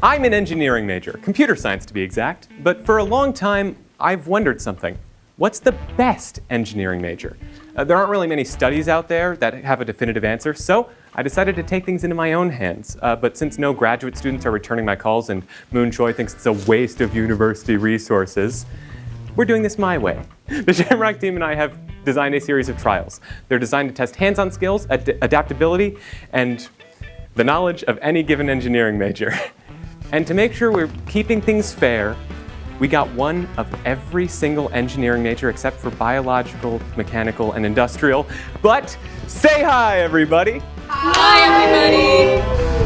I'm an engineering major, computer science to be exact, but for a long time, I've wondered something. What's the best engineering major? There aren't really many studies out there that have a definitive answer, so I decided to take things into my own hands. But since no graduate students are returning my calls and Moon Choi thinks it's a waste of university resources, we're doing this my way. The Shamrock team and I have designed a series of trials. They're designed to test hands-on skills, adaptability, and the knowledge of any given engineering major. And to make sure we're keeping things fair, we got one of every single engineering major except for biological, mechanical, and industrial. But say hi, everybody! Hi, everybody!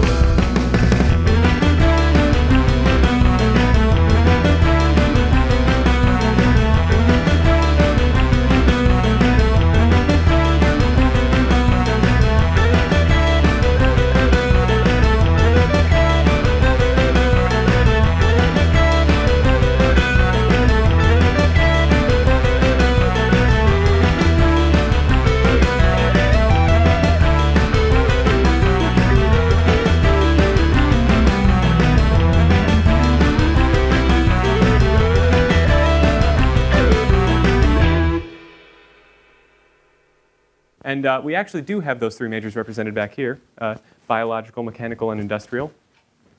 And we actually do have those three majors represented back here, biological, mechanical, and industrial.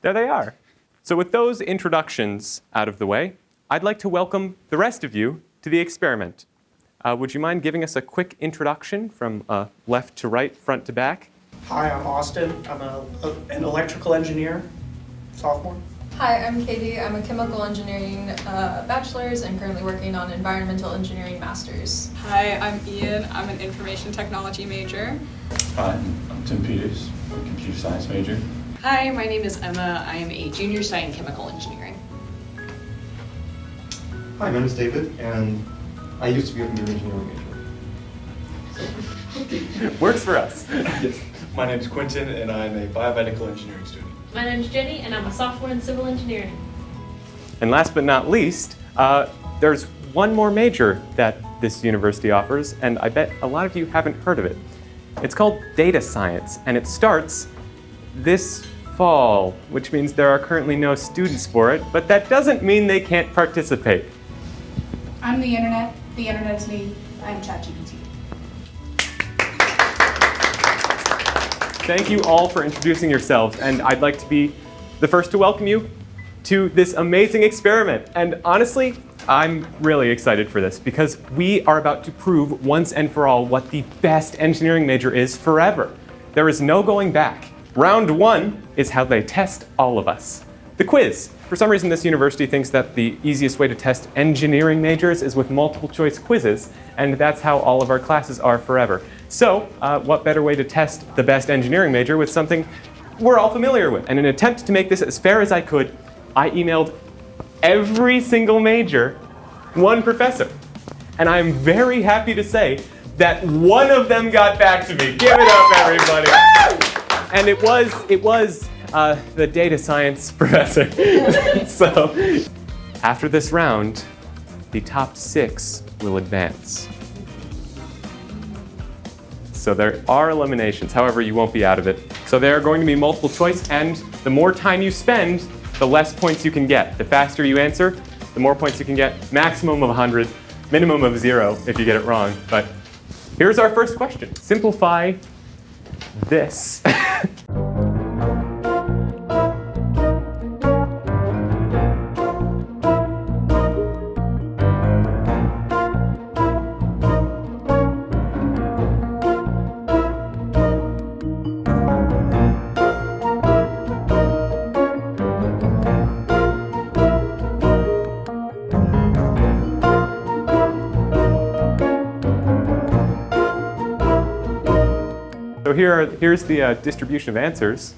There they are. So with those introductions out of the way, I'd like to welcome the rest of you to the experiment. Would you mind giving us a quick introduction from left to right, front to back? Hi, I'm Austin. I'm an electrical engineer, sophomore. Hi, I'm Katie. I'm a chemical engineering bachelor's and currently working on environmental engineering master's. Hi, I'm Ian. I'm an information technology major. Hi, I'm Tim Peters. I'm a computer science major. Hi, my name is Emma. I am a junior sci in chemical engineering. Hi, my name is David, and I used to be a computer engineering major. Works for us. Yes. My name is Quentin, and I'm a biomedical engineering student. My name's Jenny, and I'm a sophomore in civil engineering. And last but not least, there's one more major that this university offers, and I bet a lot of you haven't heard of it. It's called data science, and it starts this fall, which means there are currently no students for it, but that doesn't mean they can't participate. I'm the internet is me, I'm ChatGPT. Thank you all for introducing yourselves, and I'd like to be the first to welcome you to this amazing experiment. And honestly, I'm really excited for this because we are about to prove once and for all what the best engineering major is forever. There is no going back. Round one is how they test all of us. The quiz. For some reason, this university thinks that the easiest way to test engineering majors is with multiple choice quizzes, and that's how all of our classes are forever. So, what better way to test the best engineering major with something we're all familiar with? And in an attempt to make this as fair as I could, I emailed every single major one professor. And I'm very happy to say that one of them got back to me. Give it up, everybody. And it was the data science professor. So, after this round, the top 6 will advance. So there are eliminations, however, you won't be out of it. So there are going to be multiple choice, and the more time you spend, the less points you can get. The faster you answer, the more points you can get. Maximum of 100, minimum of 0 if you get it wrong. But here's our first question. Simplify this. So here's the distribution of answers.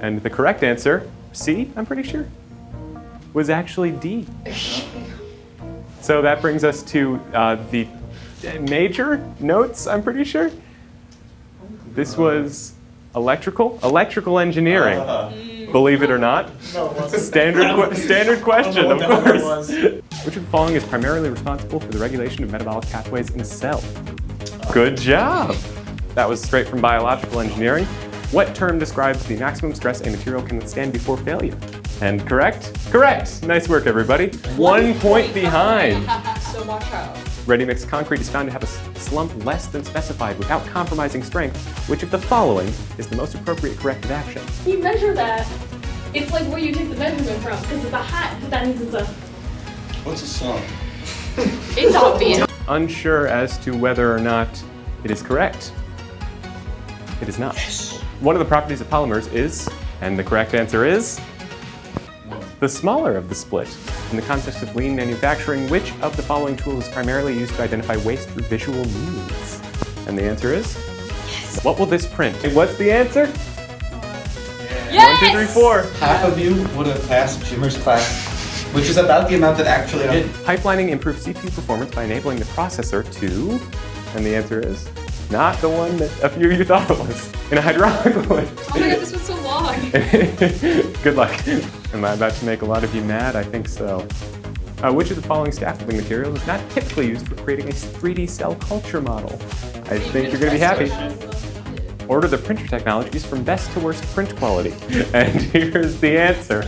And the correct answer, C, I'm pretty sure, was actually D. So that brings us to the major notes, I'm pretty sure. This was electrical engineering. Believe it or not. No, it wasn't. Standard question, of Whatever it course. was. Which of the following is primarily responsible for the regulation of metabolic pathways in a cell? Good job. That was straight from biological engineering. What term describes the maximum stress a material can withstand before failure? And correct? Correct! Nice work, everybody. 1 point behind. So watch out. Ready-mix concrete is found to have a slump less than specified without compromising strength. Which of the following is the most appropriate corrective action? You measure that. It's like where you take the measurement from, because it's a hat. That means it's a... What's a slump? It's obvious. Unsure as to whether or not it is correct. It is not. Yes. One of the properties of polymers is, and the correct answer is, the smaller of the split. In the context of lean manufacturing, which of the following tools is primarily used to identify waste through visual means? And the answer is? Yes. What will this print? And what's the answer? Yes! 1, 2, 3, 4. Half of you would have passed Jimmer's class, which is about the amount that actually did. Pipelining improves CPU performance by enabling the processor to, and the answer is not the one that a few of you thought it was. In a hydraulic one. Oh my god, this was so long. Good luck. Am I about to make a lot of you mad? I think so. Which of the following scaffolding materials is not typically used for creating a 3D cell culture model? I think you're going to be happy. Order the printer technologies from best to worst print quality. And here's the answer.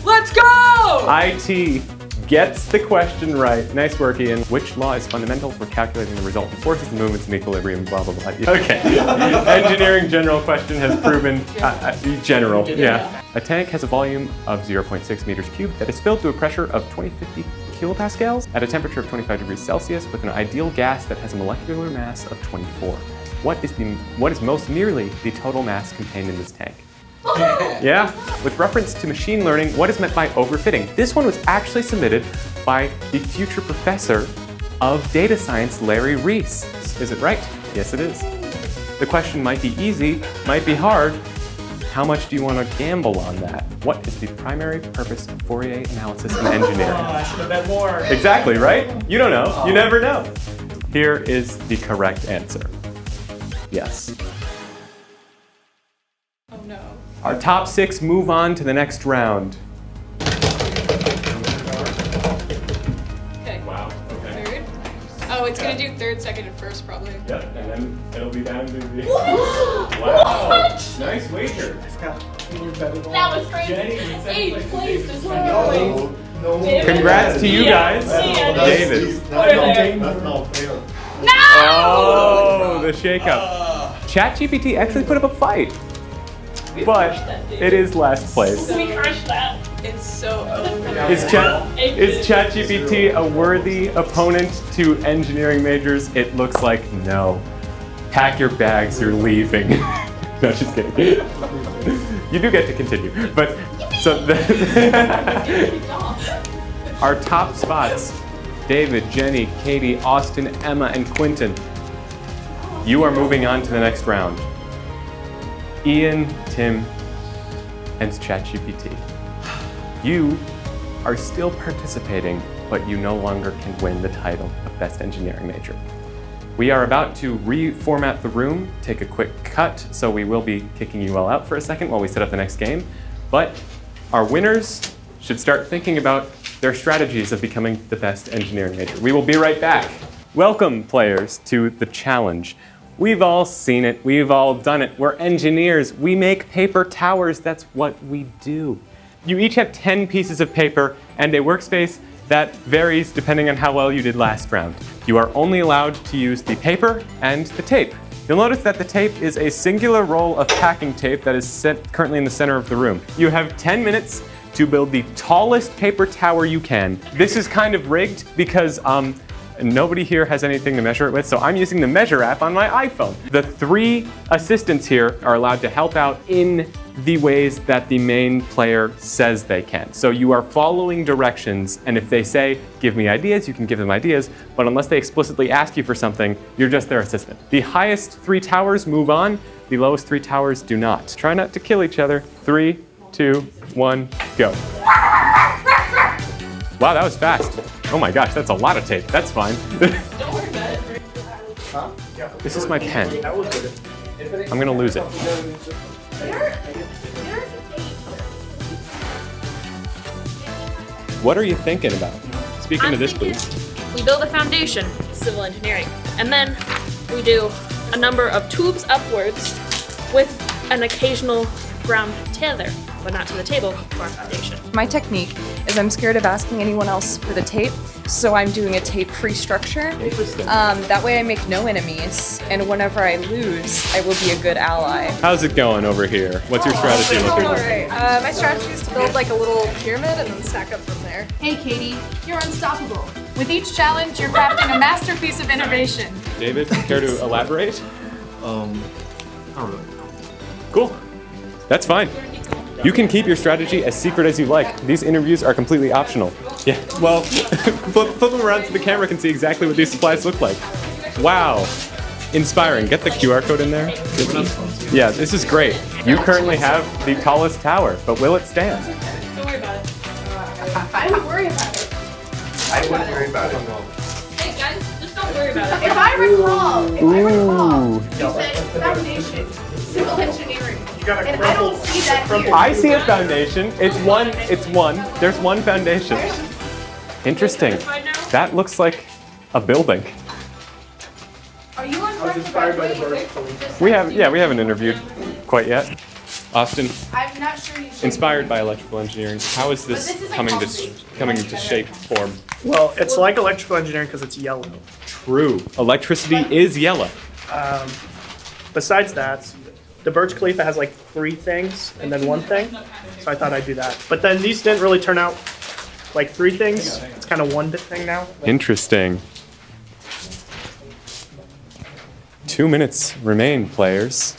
Let's go! IT gets the question right. Nice work, Ian. Which law is fundamental for calculating the resultant forces and movements in equilibrium, blah, blah, blah. Okay. Engineering general question has proven general. Yeah. A tank has a volume of 0.6 meters cubed that is filled to a pressure of 2050 kilopascals at a temperature of 25 degrees Celsius with an ideal gas that has a molecular mass of 24. What is most nearly the total mass contained in this tank? Yeah? With reference to machine learning, what is meant by overfitting? This one was actually submitted by the future professor of data science, Larry Reese. Is it right? Yes, it is. The question might be easy, might be hard. How much do you want to gamble on that? What is the primary purpose of Fourier analysis in engineering? I should have bet more. Exactly, right? You don't know. You never know. Here is the correct answer. Yes. Oh no. Our top 6 move on to the next round. Okay. Wow, okay. Third. Oh, it's gonna do third, second, and first probably. Yep, and then it'll be down to the... Wow! Nice wager. That was crazy. Jenny, 8th place as well. Congrats to you guys. David. That's not fair. No! Oh, the shakeup. ChatGPT actually put up a fight, but it is last place. We crushed that. It's so over. Is ChatGPT a worthy opponent to engineering majors? It looks like no. Pack your bags, you're leaving. No, just kidding. You do get to continue, but so our top spots: David, Jenny, Katie, Austin, Emma, and Quentin. You are moving on to the next round. Ian, Tim, and ChatGPT. You are still participating, but you no longer can win the title of Best Engineering Major. We are about to reformat the room, take a quick cut, so we will be kicking you all out for a second while we set up the next game. But our winners should start thinking about their strategies of becoming the best engineering major. We will be right back. Welcome, players, to the challenge. We've all seen it, we've all done it. We're engineers, we make paper towers, that's what we do. You each have 10 pieces of paper and a workspace that varies depending on how well you did last round. You are only allowed to use the paper and the tape. You'll notice that the tape is a singular roll of packing tape that is set currently in the center of the room. You have 10 minutes to build the tallest paper tower you can. This is kind of rigged because nobody here has anything to measure it with, so I'm using the Measure app on my iPhone. The 3 assistants here are allowed to help out in the ways that the main player says they can. So you are following directions, and if they say, give me ideas, you can give them ideas, but unless they explicitly ask you for something, you're just their assistant. The highest 3 towers move on, the lowest 3 towers do not. Try not to kill each other. 3, 2, 1, go. Wow, that was fast. Oh my gosh, that's a lot of tape. That's fine. Don't worry about it. Huh? This is my pen. That was good. I'm gonna lose it. What are you thinking about? Speaking of this booth. We build a foundation, civil engineering, and then we do a number of tubes upwards with an occasional ground tether, but not to the table, to our foundation. My technique is I'm scared of asking anyone else for the tape, so I'm doing a tape-free structure. Interesting. That way I make no enemies, and whenever I lose, I will be a good ally. How's it going over here? What's your strategy looking like? Alright, my strategy is to build like a little pyramid and then stack up from there. Hey, Katie, you're unstoppable. With each challenge, you're crafting a masterpiece of innovation. David, care to elaborate? I don't really know. Cool. That's fine. You can keep your strategy as secret as you like. These interviews are completely optional. Yeah, well, flip them around so the camera can see exactly what these supplies look like. Wow. Inspiring. Get the QR code in there. Yeah, this is great. You currently have the tallest tower, but will it stand? Don't worry about it. I would worry about it. I wouldn't worry about it. Hey guys, just don't worry about it. If I recall, Ooh. you said foundation, civil engineering, You got a and I don't see that here. I see a foundation. It's one. There's one foundation. Interesting. That looks like a building. Are you on I was inspired by the birds. We haven't interviewed quite yet. Austin, I'm not sure you should. inspired by electrical engineering, how is this coming to shape form? Well, it's like electrical engineering because it's yellow. True. Electricity is yellow. Besides that, the Burj Khalifa has like 3 things and then 1 thing, so I thought I'd do that. But then these didn't really turn out like 3 things. It's kind of 1 thing now. Interesting. 2 minutes remain, players.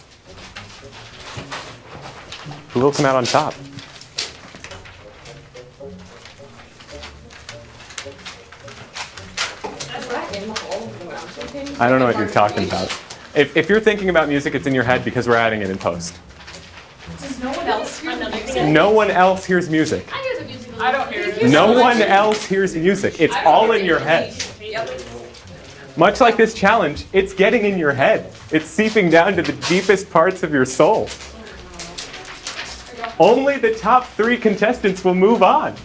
Who will come out on top? I don't know what you're talking about. If you're thinking about music, it's in your head because we're adding it in post. Does no one else hear music? No one else hears music. I hear the music. I don't hear it. No one else hears music. It's all in your head. Much like this challenge, it's getting in your head. It's seeping down to the deepest parts of your soul. Only the top 3 contestants will move on.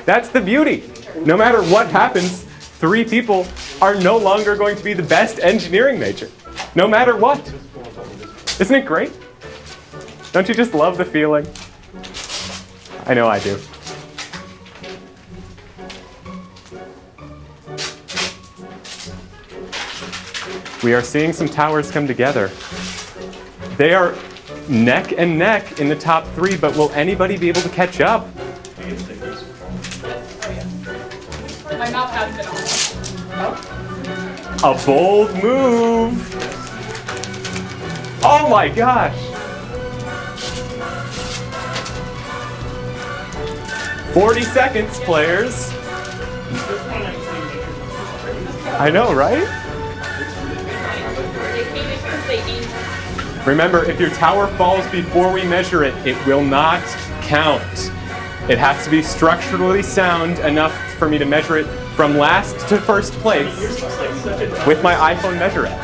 That's the beauty. No matter what happens, 3 people are no longer going to be the best engineering major. No matter what. Isn't it great? Don't you just love the feeling? I know I do. We are seeing some towers come together. They are neck and neck in the top 3, but will anybody be able to catch up? My mouth has been on. A bold move. Oh my gosh. 40 seconds, players. I know, right? Remember, if your tower falls before we measure it, it will not count. It has to be structurally sound enough for me to measure it from last to first place with my iPhone Measure app.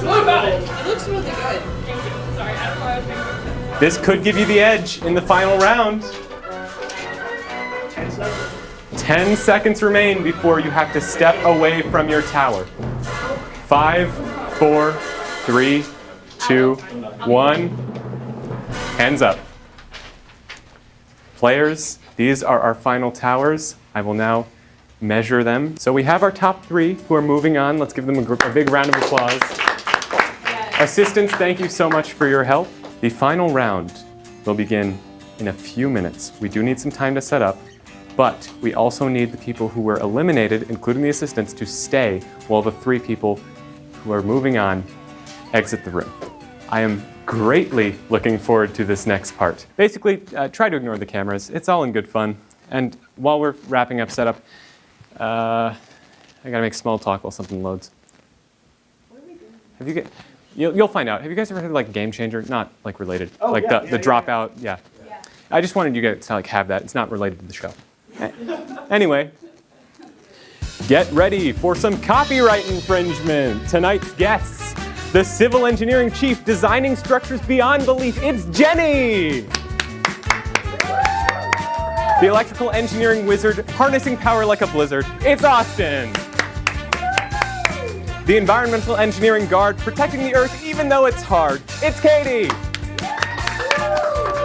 What about it? It looks really good. Thank you. Sorry, I don't know what I was thinking. This could give you the edge in the final round. 10 seconds remain before you have to step away from your tower. 5, 4, 3, 2, 1. Hands up. Players, these are our final towers. I will now measure them. So we have our top 3 who are moving on. Let's give them a big round of applause. Assistants, thank you so much for your help. The final round will begin in a few minutes. We do need some time to set up, but we also need the people who were eliminated, including the assistants, to stay while the 3 people who are moving on exit the room. I am greatly looking forward to this next part. Basically, try to ignore the cameras. It's all in good fun. And while we're wrapping up setup, I gotta make small talk while something loads. What are we doing? You'll find out. Have you guys ever heard of like Game Changer? Not like related. Oh, like yeah, the dropout. Yeah. I just wanted you guys to like have that. It's not related to the show. Anyway, get ready for some copyright infringement. Tonight's guests, the civil engineering chief designing structures beyond belief. It's Jenny. The electrical engineering wizard harnessing power like a blizzard. It's Austin. the environmental engineering guard protecting the Earth even though it's hard. It's Katie!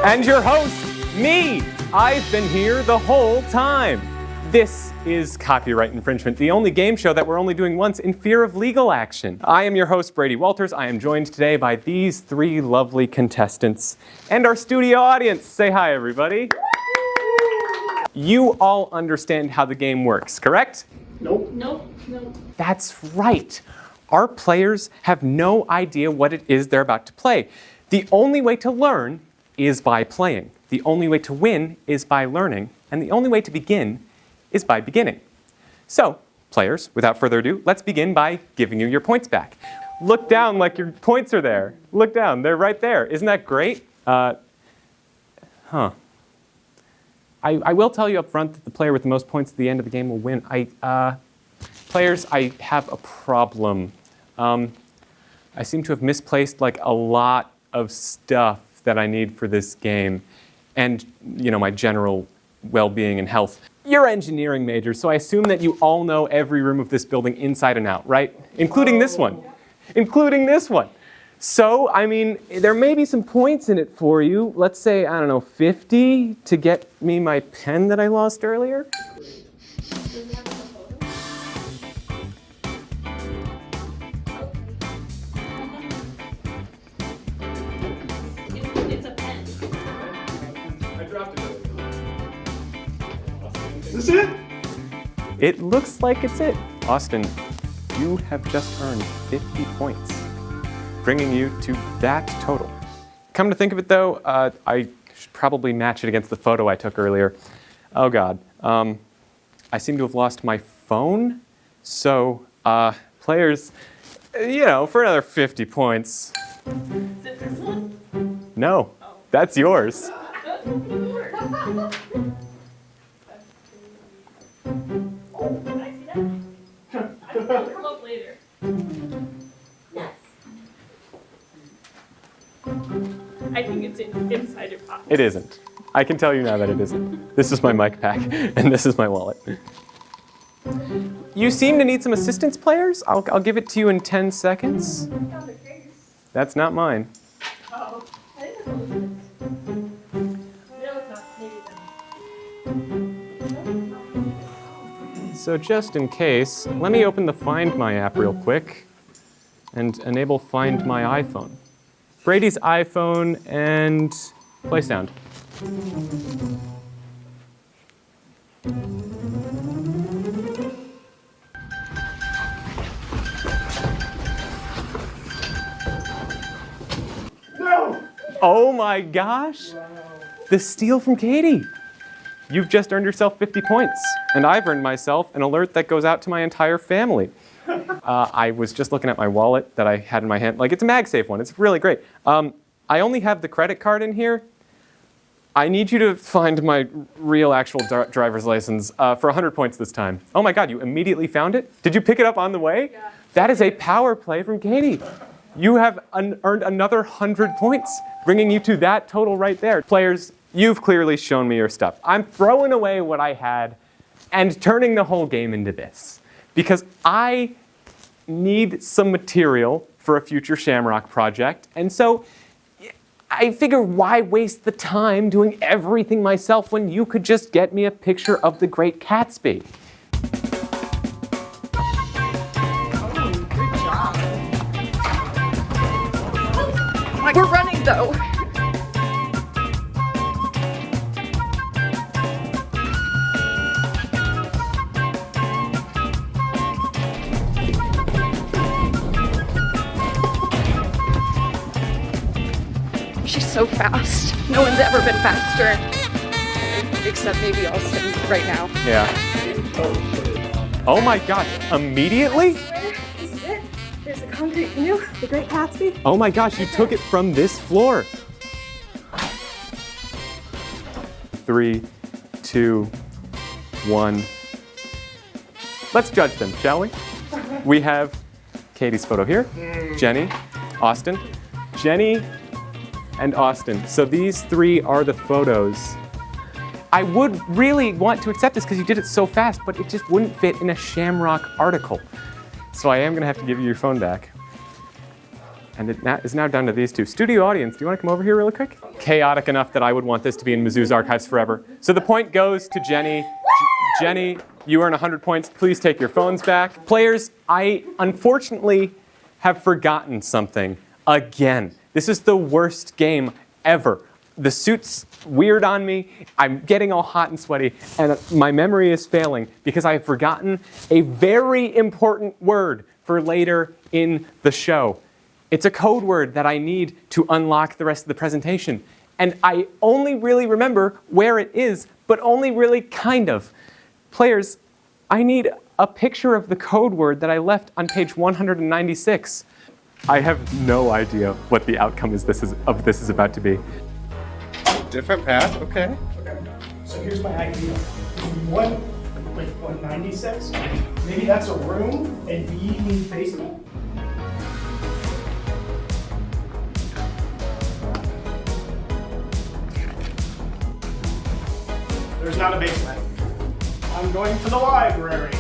And your host, me! I've been here the whole time. This is Copyright Infringement, the only game show that we're only doing once in fear of legal action. I am your host, Brady Walters. I am joined today by these three lovely contestants and our studio audience. Say hi, everybody. You all understand how the game works, correct? Nope. Nope. That's right. Our players have no idea what it is they're about to play. The only way to learn is by playing. The only way to win is by learning. And the only way to begin is by beginning. So, players, without further ado, let's begin by giving you your points back. Look down like your points are there. Look down, they're right there. Isn't that great? I will tell you up front that the player with the most points at the end of the game will win. Players, I have a problem. I seem to have misplaced like a lot of stuff that I need for this game, and my general well-being and health. You're engineering majors, so I assume that you all know every room of this building inside and out, right? Including this one. Including this one. So, I mean, there may be some points in it for you. Let's say, 50 to get me my pen that I lost earlier. It's a pen. I dropped it. Is this it? It looks like it's it. Austin, you have just earned 50 points, bringing you to that total. Come to think of it though, I should probably match it against the photo I took earlier. Oh God, I seem to have lost my phone. So, players, for another 50 points. Is it this one? No, that's yours. Oh, can I see that? I'll come up later. Yes. I think it's inside your pocket. It isn't. I can tell you now that it isn't. This is my mic pack, and this is my wallet. You seem to need some assistance, players. I'll give it to you in 10 seconds. That's not mine. Oh, I didn't know it was. No, it's not. Maybe So just in case, let me open the Find My app real quick and enable Find My iPhone. Brady's iPhone and play sound. No! Oh my gosh! Wow. The steal from Katie! You've just earned yourself 50 points, and I've earned myself an alert that goes out to my entire family. I was just looking at my wallet that I had in my hand. Like, it's a MagSafe one. It's really great. I only have the credit card in here. I need you to find my real actual driver's license for 100 points this time. Oh my God, you immediately found it? Did you pick it up on the way? Yeah. That is a power play from Katie. You have earned another 100 points, bringing you to that total right there. Players, you've clearly shown me your stuff. I'm throwing away what I had and turning the whole game into this, because I need some material for a future Shamrock project, and so I figure, why waste the time doing everything myself when you could just get me a picture of the Great Gatsby? We're running though. She's so fast. No one's ever been faster. Except maybe Austin right now. Yeah. Oh my gosh, immediately? This is it. There's the concrete canoe, the Great Gatsby. Oh my gosh, you took it from this floor. 3, 2, 1. Let's judge them, shall we? We have Katie's photo here, Jenny, Austin, Jenny, and Austin. So these three are the photos. I would really want to accept this because you did it so fast, but it just wouldn't fit in a Shamrock article. So I am going to have to give you your phone back. And it is now down to these two. Studio audience, do you want to come over here really quick? Chaotic enough that I would want this to be in Mizzou's archives forever. So the point goes to Jenny. Jenny, you earn 100 points. Please take your phones back. Players, I unfortunately have forgotten something again. This is the worst game ever. The suit's weird on me. I'm getting all hot and sweaty, and my memory is failing because I have forgotten a very important word for later in the show. It's a code word that I need to unlock the rest of the presentation. And I only really remember where it is, but only really kind of. Players, I need a picture of the code word that I left on page 196. I have no idea what the outcome of this is about to be. Different path, okay. Okay, so here's my idea. What, like 196? Maybe that's a room, and B means basement? There's not a basement. I'm going to the library.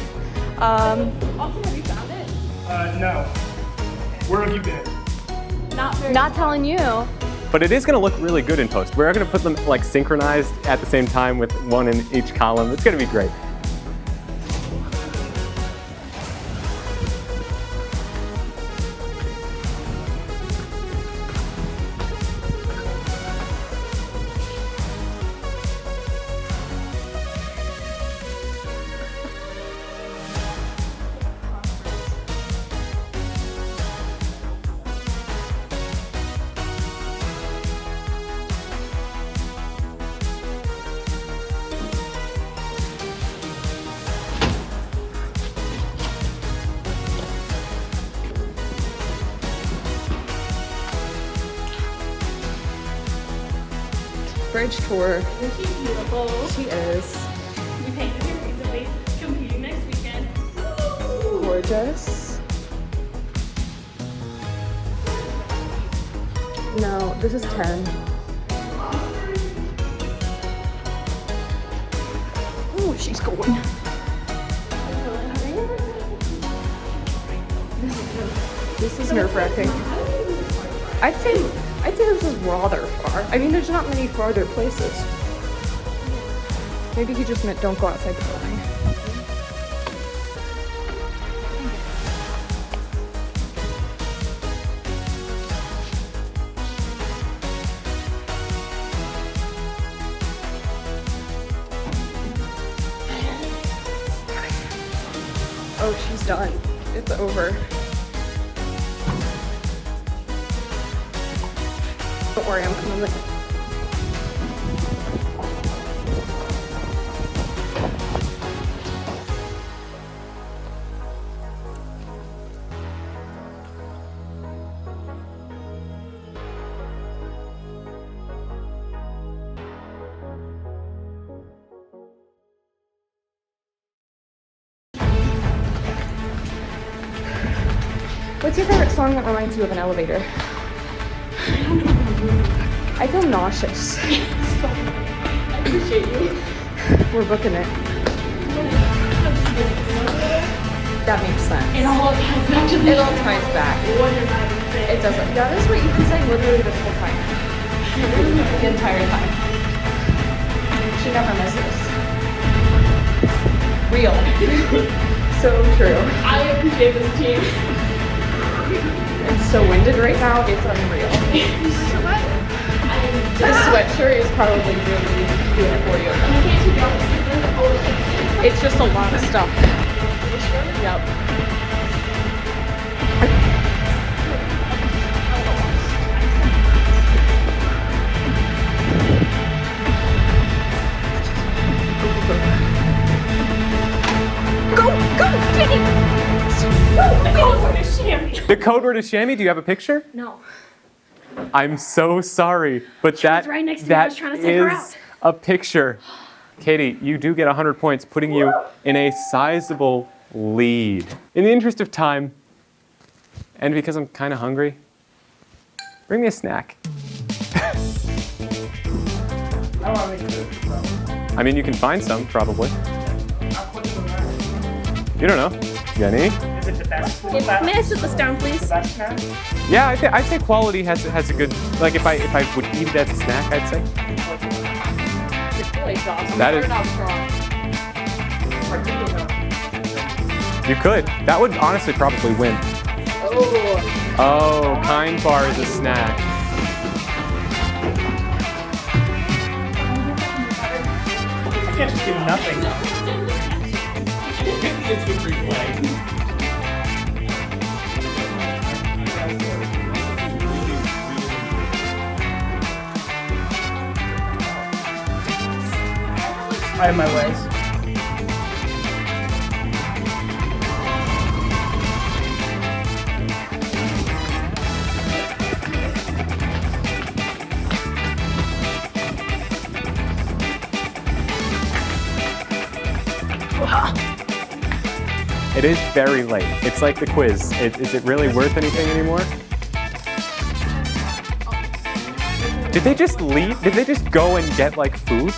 Also, have you found it? No. Where have you been? Not telling you. But it is going to look really good in post. We're going to put them like synchronized at the same time with one in each column. It's going to be great. Bridge tour. Isn't she beautiful? She is. We painted her recently, competing next weekend. Gorgeous. No, this is 10. Oh, she's going. This is nerve-wracking. I'd say this is rather far. I mean, there's not many farther places. Maybe he just meant don't go outside the building. Oh, she's done. It's over. Don't worry, I'm coming with you. What's your favorite song that reminds you of an elevator? I feel nauseous. I appreciate you. We're booking it. That makes sense. It all ties back to the It all ties back. What did I even say? It doesn't. That is what you've been saying literally this whole time. The entire time. She never misses. Real. So true. I appreciate this team. I'm so winded right now, it's unreal. This sweatshirt is probably really doing it for you. It's just a lot of stuff. Yep. The code word is chamois. Do you have a picture? No. I'm so sorry, but She was right next to me. I was trying to save her out. a picture. Katie, you do get 100 points, putting you in a sizable lead. In the interest of time, and because I'm kind of hungry, bring me a snack. I mean, you can find some, probably. You don't know. Jenny? Is it the best? May I sit this down, please? The best snack? Yeah, I'd say quality has a good, like if I would eat it as a snack, I'd say. Really awesome. That is- You could. That would honestly probably win. Oh, Kind Bar is a snack. I can't just do nothing. I have my ways. It is very late. It's like the quiz. Is it really worth anything anymore? Did they just leave? Did they just go and get like food?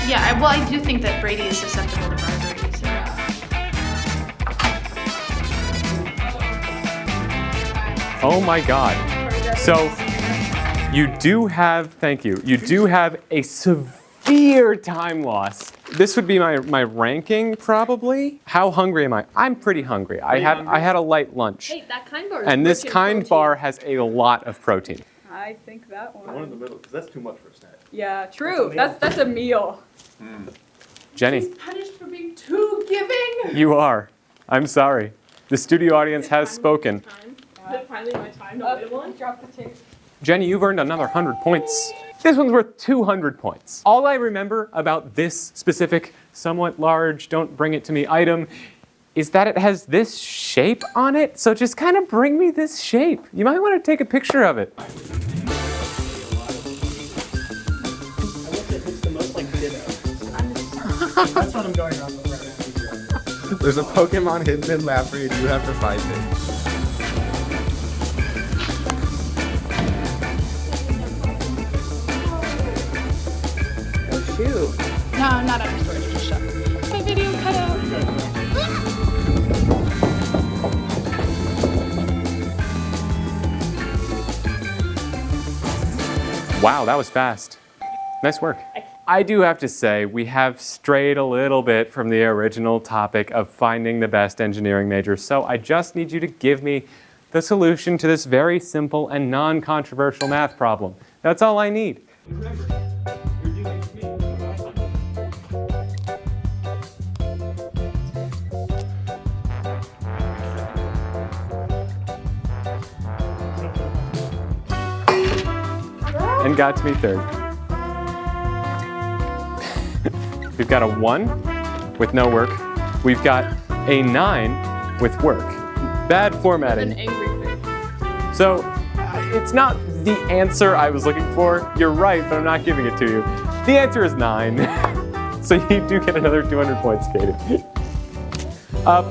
Yeah, well, I do think that Brady is susceptible to bribery, so. Oh my God. So you do have, thank you, you do have a severe time loss. This would be my ranking probably. How hungry am I? I'm pretty hungry. I had a light lunch. Hey, that Kind Bar is And this rich in Kind protein. Bar has a lot of protein. I think that one. One in the middle, because that's too much for a snack. Yeah, true. That's a meal. Jenny, He's punished for being too giving. you are. I'm sorry. The studio audience has spoken. Is it finally my time to wait one? Drop the tape. Jenny, you've earned another 100 points. This one's worth 200 points. All I remember about this specific, somewhat large, don't bring it to me item is that it has this shape on it. So just kind of bring me this shape. You might want to take a picture of it. I looked at what's the most like ditto. That's what I'm going off of right now. There's a Pokemon hidden in Lapra and you have to find it. Oh shoot. No, not under storage, just shut. My video cut out. Wow, that was fast. Nice work. I do have to say, we have strayed a little bit from the original topic of finding the best engineering major, so I just need you to give me the solution to this very simple and non-controversial math problem. That's all I need. And got to me third. We've got a 1 with no work. We've got a 9 with work. Bad formatting. An angry face. So it's not the answer I was looking for. You're right, but I'm not giving it to you. The answer is 9. So you do get another 200 points, Katie.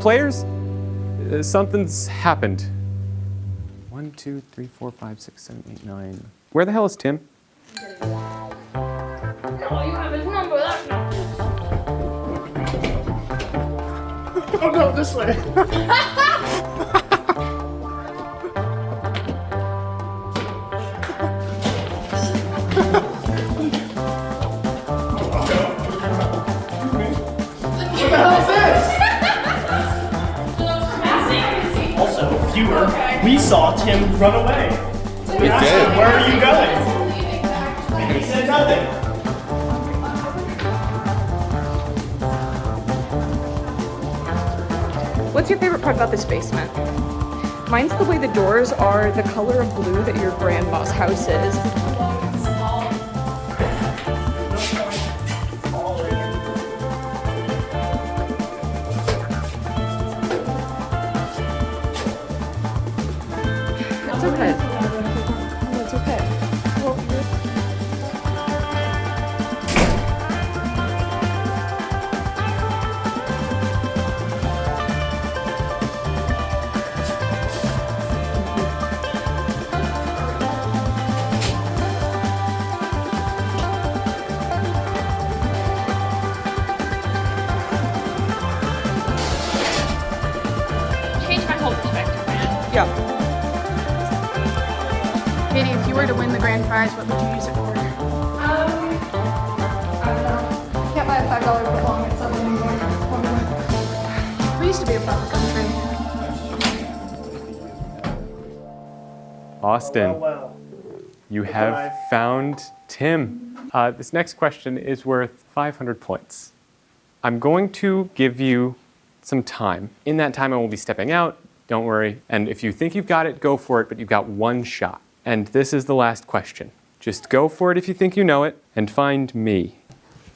Players, something's happened. 1, 2, 3, 4, 5, 6, 7, 8, 9. Where the hell is Tim? All you have is number. That's not. Oh no, this way. What the hell is this? Also, viewer, we saw Tim run away. We asked him, where are you going? And he said nothing. What's your favorite part about this basement? Mine's the way the doors are the color of blue that your grand boss house is. It's okay. No, it's okay. Well, were to win the grand prize, what would you use it for? I don't know. Can't buy a $5 footlong at 7 anymore. We used to be a proper country. Austin, Well. you have found Tim. This next question is worth 500 points. I'm going to give you some time. In that time, I will be stepping out. Don't worry. And if you think you've got it, go for it, but you've got one shot. And this is the last question. Just go for it if you think you know it, and find me.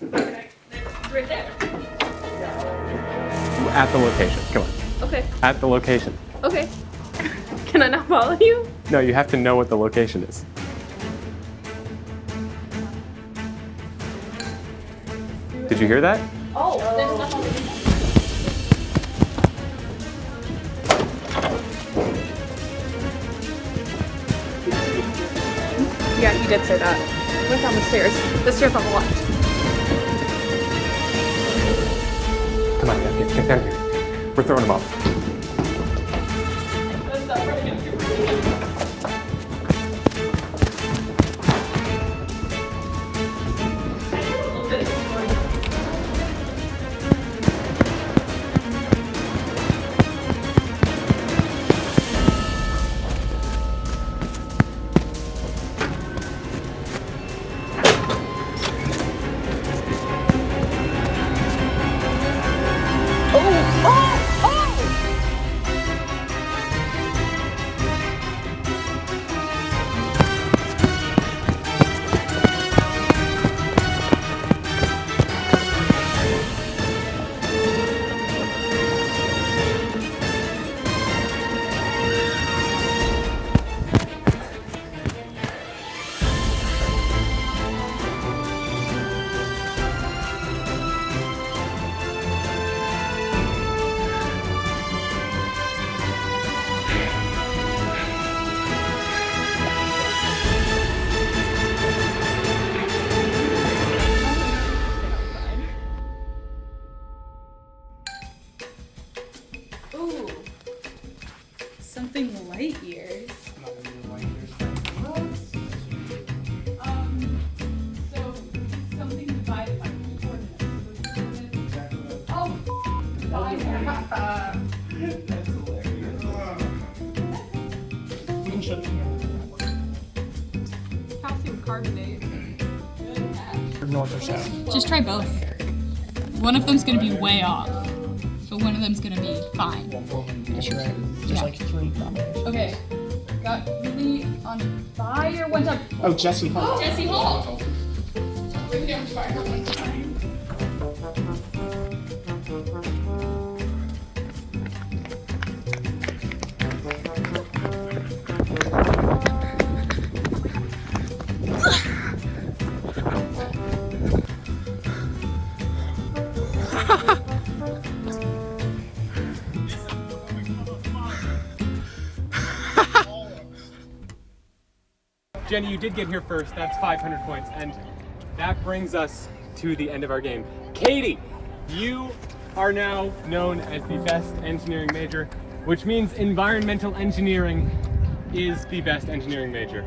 Right there. At the location. Come on. Okay. At the location. Okay. Can I not follow you? No, you have to know what the location is. Did you hear that? Oh, there's enough on the Yeah, he did say that. Went down the stairs. The stairs on the left. Come on, get down here. We're throwing them off. Ooh. Something light years. So something divided by 2 coordinates. Oh, calcium carbonate. North or south? Just try both. One of them's gonna be way off, but one of them's gonna be fine. That's right. There's Yeah. like 3 combinations. Okay. Got really on fire. Went up. Oh, Jesse Hall. Jesse Hall. Really on fire one time. Jenny, you did get here first. That's 500 points. And that brings us to the end of our game. Katie, you are now known as the best engineering major, which means environmental engineering is the best engineering major.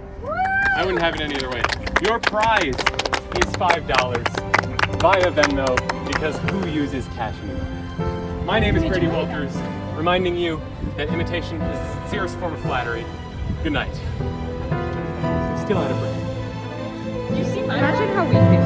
I wouldn't have it any other way. Your prize is $5 via Venmo, because who uses cash anymore? My name is Brady Walters, reminding you that imitation is the sincerest form of flattery. Good night. Still out of breath. Imagine how we feel.